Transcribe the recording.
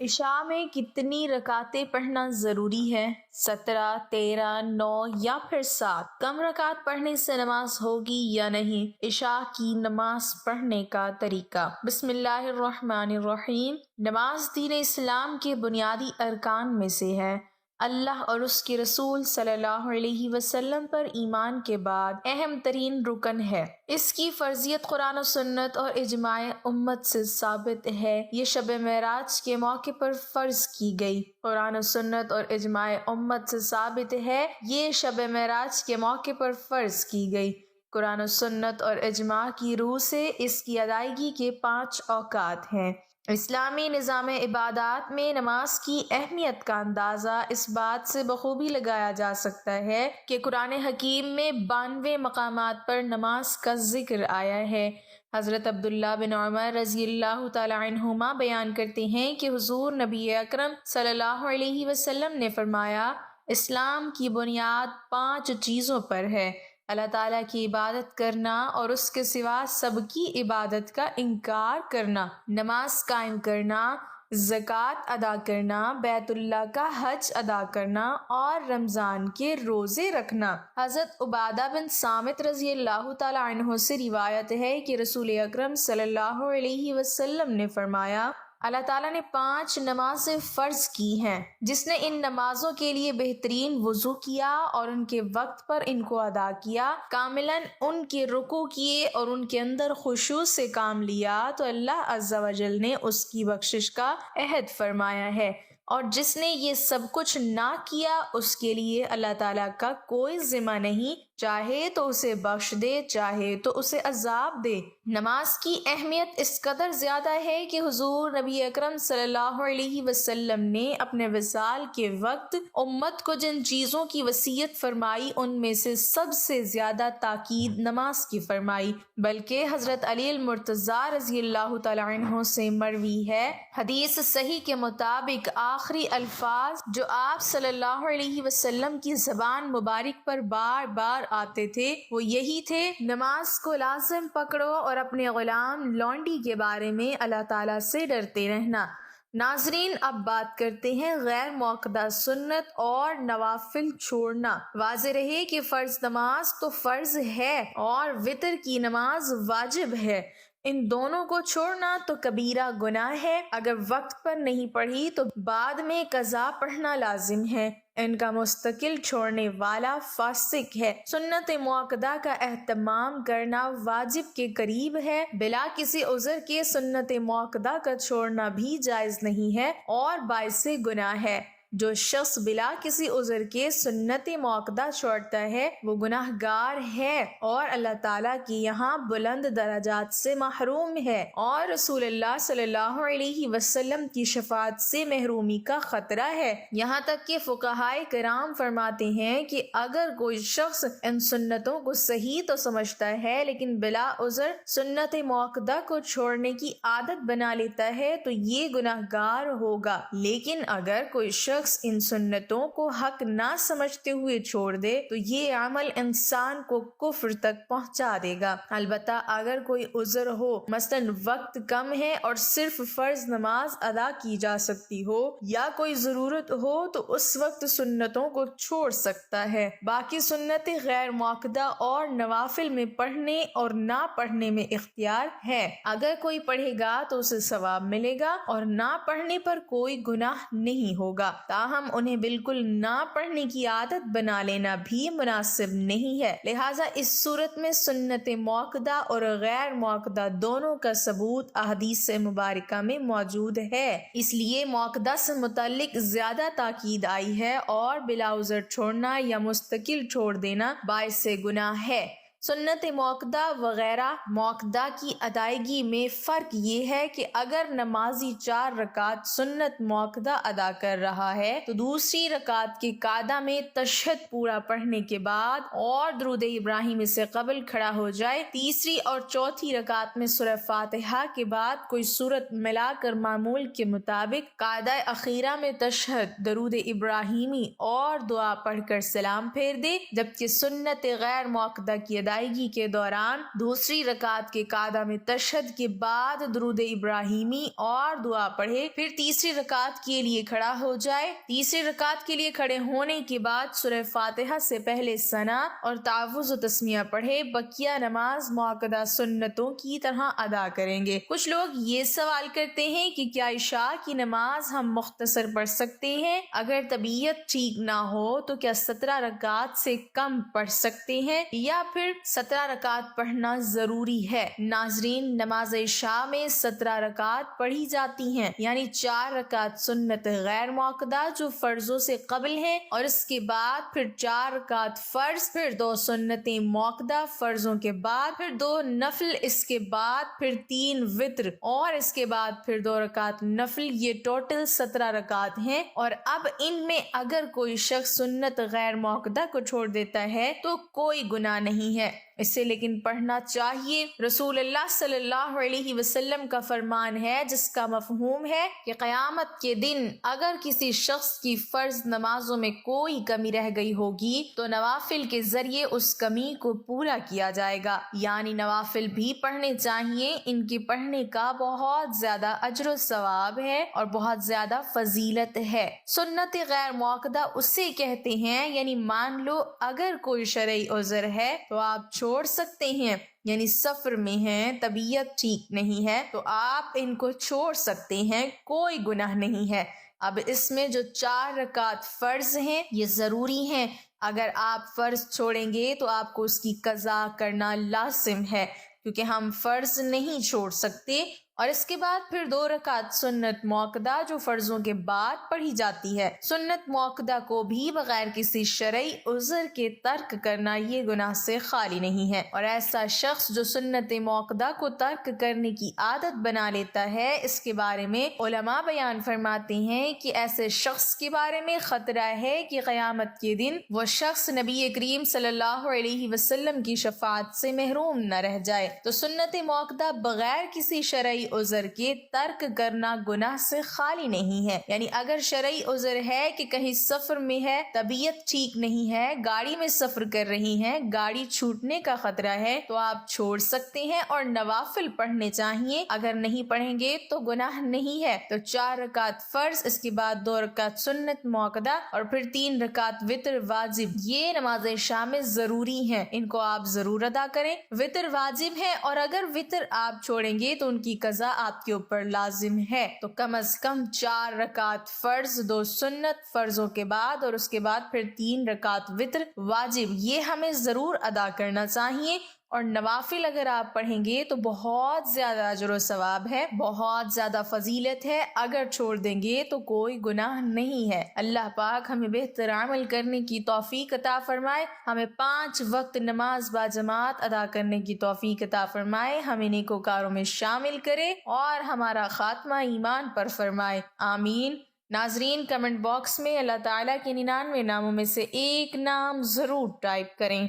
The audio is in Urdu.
عشاء میں کتنی رکعتیں پڑھنا ضروری ہے؟ 17، 13، 9 یا پھر 7؟ کم رکعت پڑھنے سے نماز ہوگی یا نہیں؟ عشاء کی نماز پڑھنے کا طریقہ۔ بسم اللہ الرحمن الرحیم۔ نماز دین اسلام کے بنیادی ارکان میں سے ہے۔ اللہ اور اس کے رسول صلی اللہ علیہ وسلم پر ایمان کے بعد اہم ترین رکن ہے۔ اس کی فرضیت قرآن و سنت اور اجماع امت سے ثابت ہے۔ یہ شب معراج کے موقع پر فرض کی گئی۔ قرآن و سنت اور اجماع امت سے ثابت ہے یہ شب معراج کے موقع پر فرض کی گئی۔ قرآن و سنت اور اجماع کی روح سے اس کی ادائیگی کے 5 اوقات ہیں۔ اسلامی نظام عبادات میں نماز کی اہمیت کا اندازہ اس بات سے بخوبی لگایا جا سکتا ہے کہ قرآن حکیم میں 92 مقامات پر نماز کا ذکر آیا ہے۔ حضرت عبداللہ بن عمر رضی اللہ تعالی عنہما بیان کرتے ہیں کہ حضور نبی اکرم صلی اللہ علیہ وسلم نے فرمایا، اسلام کی بنیاد 5 چیزوں پر ہے: اللہ تعالیٰ کی عبادت کرنا اور اس کے سوا سب کی عبادت کا انکار کرنا، نماز قائم کرنا، زکوٰۃ ادا کرنا، بیت اللہ کا حج ادا کرنا اور رمضان کے روزے رکھنا۔ حضرت عبادہ بن صامت رضی اللہ تعالیٰ عنہ سے روایت ہے کہ رسول اکرم صلی اللہ علیہ وسلم نے فرمایا، اللہ تعالیٰ نے 5 نمازیں فرض کی ہیں۔ جس نے ان نمازوں کے لیے بہترین وضو کیا اور ان کے وقت پر ان کو ادا کیا، کاملاً ان کے رکوع کیے اور ان کے اندر خشوع سے کام لیا، تو اللہ عز و جل نے اس کی بخشش کا عہد فرمایا ہے، اور جس نے یہ سب کچھ نہ کیا اس کے لیے اللہ تعالیٰ کا کوئی ذمہ نہیں، چاہے تو اسے بخش دے، چاہے تو اسے عذاب دے۔ نماز کی اہمیت اس قدر زیادہ ہے کہ حضور نبی اکرم صلی اللہ علیہ وسلم نے اپنے وصال کے وقت امت کو جن چیزوں کی وصیت فرمائی ان میں سے سب سے زیادہ تاکید نماز کی فرمائی، بلکہ حضرت علی المرتضیٰ رضی اللہ تعالی عنہ سے مروی ہے، حدیث صحیح کے مطابق آخری الفاظ جو آپ صلی اللہ علیہ وسلم کی زبان مبارک پر بار بار آتے تھے وہ یہی تھے: نماز کو لازم پکڑو اور اپنے غلام لونڈی کے بارے میں اللہ تعالیٰ سے ڈرتے رہنا۔ ناظرین، اب بات کرتے ہیں غیر موقدہ سنت اور نوافل چھوڑنا۔ واضح رہے کہ فرض نماز تو فرض ہے اور وتر کی نماز واجب ہے۔ ان دونوں کو چھوڑنا تو کبیرہ گناہ ہے۔ اگر وقت پر نہیں پڑھی تو بعد میں قضا پڑھنا لازم ہے۔ ان کا مستقل چھوڑنے والا فاسق ہے۔ سنت موقدہ کا اہتمام کرنا واجب کے قریب ہے۔ بلا کسی عذر کے سنت موقدہ کا چھوڑنا بھی جائز نہیں ہے اور باعث گناہ ہے۔ جو شخص بلا کسی عذر کے سنت موقدہ چھوڑتا ہے وہ گناہ گار ہے اور اللہ تعالیٰ کی یہاں بلند درجات سے محروم ہے اور رسول اللہ صلی اللہ علیہ وسلم کی شفاعت سے محرومی کا خطرہ ہے۔ یہاں تک کہ فقہائے کرام فرماتے ہیں کہ اگر کوئی شخص ان سنتوں کو صحیح تو سمجھتا ہے لیکن بلا عذر سنت موقدہ کو چھوڑنے کی عادت بنا لیتا ہے تو یہ گناہ گار ہوگا، لیکن اگر کوئی شخص ان سنتوں کو حق نہ سمجھتے ہوئے چھوڑ دے تو یہ عمل انسان کو کفر تک پہنچا دے گا۔ البتہ اگر کوئی عذر ہو، مثلاً وقت کم ہے اور صرف فرض نماز ادا کی جا سکتی ہو یا کوئی ضرورت ہو تو اس وقت سنتوں کو چھوڑ سکتا ہے۔ باقی سنتیں غیر موقدہ اور نوافل میں پڑھنے اور نہ پڑھنے میں اختیار ہے۔ اگر کوئی پڑھے گا تو اسے ثواب ملے گا اور نہ پڑھنے پر کوئی گناہ نہیں ہوگا، تاہم انہیں بالکل نہ پڑھنے کی عادت بنا لینا بھی مناسب نہیں ہے۔ لہٰذا اس صورت میں سنت موقدہ اور غیر موقدہ دونوں کا ثبوت احادیث مبارکہ میں موجود ہے، اس لیے موقدہ سے متعلق زیادہ تاکید آئی ہے اور بلا عذر چھوڑنا یا مستقل چھوڑ دینا باعث گناہ ہے۔ سنت موقدہ وغیرہ موقدہ کی ادائیگی میں فرق یہ ہے کہ اگر نمازی 4 رکعت سنت موقدہ ادا کر رہا ہے تو دوسری رکعت کے قعدہ میں تشہد پورا پڑھنے کے بعد اور درود ابراہیمی سے قبل کھڑا ہو جائے، تیسری اور چوتھی رکعت میں سورہ فاتحہ کے بعد کوئی سورت ملا کر معمول کے مطابق قعدہ اخیرہ میں تشہد، درود ابراہیمی اور دعا پڑھ کر سلام پھیر دے، جبکہ سنت غیر موقدہ کی ادائیگی کے دوران دوسری رکعت کے قادم تشہد کے بعد درود ابراہیمی اور دعا پڑھے، پھر تیسری رکعت کے لیے کھڑا ہو جائے۔ تیسری رکعت کے لیے کھڑے ہونے کے بعد سورہ فاتحہ سے پہلے ثنا اور تعوذ و تسمیہ پڑھے، بقیہ نماز مؤکدہ سنتوں کی طرح ادا کریں گے۔ کچھ لوگ یہ سوال کرتے ہیں کہ کیا عشاء کی نماز ہم مختصر پڑھ سکتے ہیں؟ اگر طبیعت ٹھیک نہ ہو تو کیا 17 رکعت سے کم پڑھ سکتے ہیں یا پھر 17 رکعت پڑھنا ضروری ہے؟ ناظرین، نماز عشاء میں 17 رکعت پڑھی جاتی ہیں، یعنی 4 رکعت سنت غیر مؤکدہ جو فرضوں سے قبل ہیں، اور اس کے بعد پھر 4 رکعت فرض، پھر 2 سنتیں مؤکدہ فرضوں کے بعد، پھر 2 نفل، اس کے بعد پھر 3 وتر، اور اس کے بعد پھر 2 رکعت نفل۔ یہ ٹوٹل 17 رکعت ہیں، اور اب ان میں اگر کوئی شخص سنت غیر مؤکدہ کو چھوڑ دیتا ہے تو کوئی گناہ نہیں ہے، اسے لیکن پڑھنا چاہیے۔ رسول اللہ صلی اللہ علیہ وسلم کا فرمان ہے جس کا مفہوم ہے کہ قیامت کے دن اگر کسی شخص کی فرض نمازوں میں کوئی کمی رہ گئی ہوگی تو نوافل کے ذریعے اس کمی کو پورا کیا جائے گا، یعنی نوافل بھی پڑھنے چاہیے۔ ان کے پڑھنے کا بہت زیادہ اجر و ثواب ہے اور بہت زیادہ فضیلت ہے۔ سنت غیر مؤکدہ اسے کہتے ہیں، یعنی مان لو اگر کوئی شرعی عذر ہے تو آپ چھوڑ سکتے ہیں، یعنی سفر میں ہیں، طبیعت ٹھیک نہیں ہے تو آپ ان کو چھوڑ سکتے ہیں، کوئی گناہ نہیں ہے۔ اب اس میں جو 4 رکعت فرض ہیں یہ ضروری ہیں، اگر آپ فرض چھوڑیں گے تو آپ کو اس کی قضا کرنا لازم ہے، کیونکہ ہم فرض نہیں چھوڑ سکتے۔ اور اس کے بعد پھر 2 رکعت سنت مؤکدہ جو فرضوں کے بعد پڑھی جاتی ہے۔ سنت مؤکدہ کو بھی بغیر کسی شرعی عذر کے ترک کرنا یہ گناہ سے خالی نہیں ہے، اور ایسا شخص جو سنت مؤکدہ کو ترک کرنے کی عادت بنا لیتا ہے، اس کے بارے میں علماء بیان فرماتے ہیں کہ ایسے شخص کے بارے میں خطرہ ہے کہ قیامت کے دن وہ شخص نبی کریم صلی اللہ علیہ وسلم کی شفاعت سے محروم نہ رہ جائے۔ تو سنت مؤکدہ بغیر کسی شرعی عذر کے ترک کرنا گناہ سے خالی نہیں ہے، یعنی اگر شرعی عذر ہے کہ کہیں سفر میں ہے، طبیعت ٹھیک نہیں ہے، گاڑی میں سفر کر رہی ہیں، گاڑی چھوٹنے کا خطرہ ہے تو آپ چھوڑ سکتے ہیں اور نوافل پڑھنے چاہیے، اگر نہیں پڑھیں گے تو گناہ نہیں ہے۔ تو 4 رکعت فرض، اس کے بعد 2 رکعت سنت مؤکدہ اور پھر 3 رکعت وتر واجب، یہ نماز عشاء میں ضروری ہیں، ان کو آپ ضرور ادا کریں۔ وتر واجب ہے، اور اگر وتر آپ چھوڑیں گے تو ان کی قضا آپ کے اوپر لازم ہے، تو کم از کم 4 رکعت فرض، 2 سنت فرضوں کے بعد، اور اس کے بعد پھر 3 رکعت وتر واجب، یہ ہمیں ضرور ادا کرنا چاہیے۔ اور نوافل اگر آپ پڑھیں گے تو بہت زیادہ اجر و ثواب ہے، بہت زیادہ فضیلت ہے، اگر چھوڑ دیں گے تو کوئی گناہ نہیں ہے۔ اللہ پاک ہمیں بہتر عمل کرنے کی توفیق عطا فرمائے، ہمیں 5 وقت نماز باجماعت ادا کرنے کی توفیق عطا فرمائے، ہمیں نیکوکاروں میں شامل کرے اور ہمارا خاتمہ ایمان پر فرمائے، آمین۔ ناظرین، کمنٹ باکس میں اللہ تعالیٰ کے 99 ناموں میں سے ایک نام ضرور ٹائپ کریں۔